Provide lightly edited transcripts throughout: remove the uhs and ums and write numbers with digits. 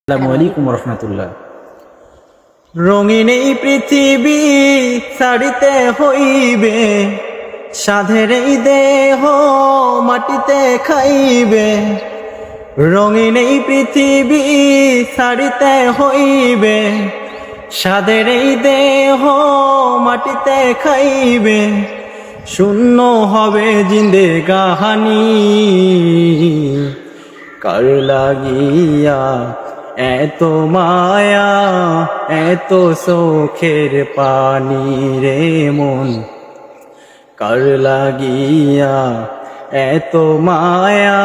আসসালামু আলাইকুম রহমতুল্লাহ। রঙিন এই পৃথিবী ছাড়িতে হইবে, সাধের এই দেহ মাটিতে খাইবে। রঙিন এই পৃথিবী ছাড়িতে হইবে, সাধের এই দেহ মাটিতে খাইবে। শূন্য হবে জিন্দেগানি, কার লাগিয়া এত মায়া, এত চোখের পানি রে মন। কার লাগিয়া এত মায়া,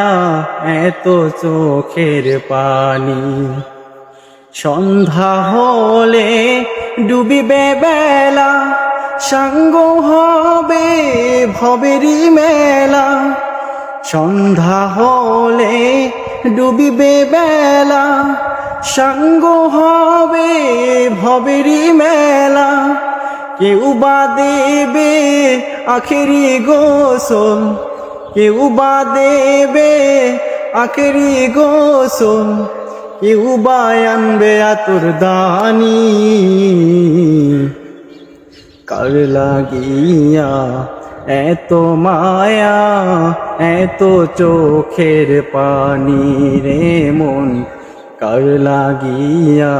এত চোখের পানি। সন্ধ্যা হলে ডুবিবে বেলা, সাঙ্গ হবে ভবেরই মেলা। সন্ধ্যা হলে ডুবিবে বেলা, সাঙ্গ হবে ভবেরই মেলা। কেউ বা দেবে আখেরি গোসল, কেউ বা দেবে আখেরি গোসল। কেউ বা আনবে আতর দানি, কার লাগিয়া এত মায়া, এত চোখের পানি রে মন। কার লাগিয়া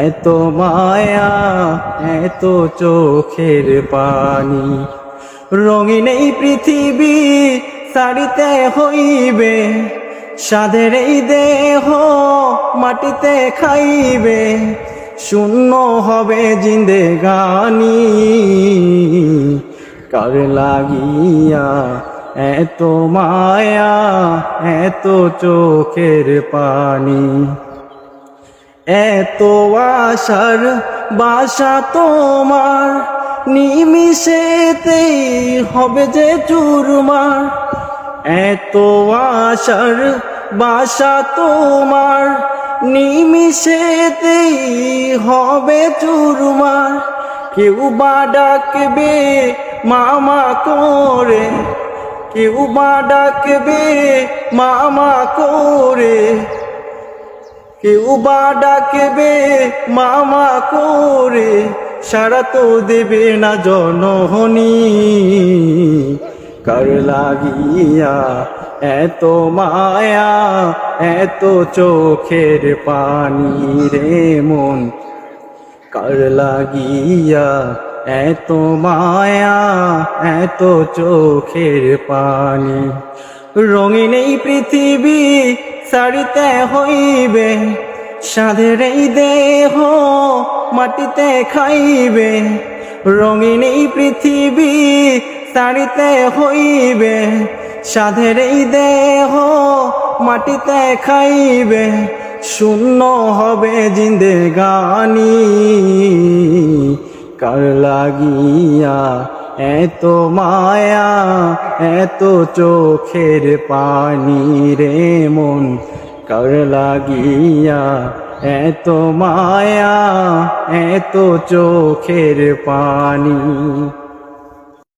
এত মায়া, এত চোখের পানি। রঙিন এই পৃথিবী ছাড়িতে হইবে, সাধের এই দেহ মাটিতে খাইবে। শূন্য হবে জিন্দেগানি, কার লাগিয়া এত মায়া, এত চোখের পানি। এত আশার বাসা তোমার, নিমিষেতেই হবে যে চুরমার। এত আশার বাসা তোমার, নিমিষেতেই হবে চুরমার। কেউ বা ডাকবে মামা করে, কেউ বা ডাকবে মামা করে। কেউ বা ডাকবে মামা করে, সারা তো দেবে না জননী। কার লাগিয়া এত মায়া, এত চোখের পানি রে মন। কার লাগিয়া এত মায়া, এত চোখের পানি। রঙিন এই পৃথিবী ছাড়িতে হইবে, সাধের এই দেহ মাটিতে খাইবে। রঙিন এই পৃথিবী ছাড়িতে হইবে, সাধের এই দেহ মাটিতে খাইবে। শূন্য হবে জিন্দেগানি, কার লাগিয়া এত মায়া, এত চোখের পানি রে মন। কার লাগিয়া এত মায়া, এত চোখের পানি।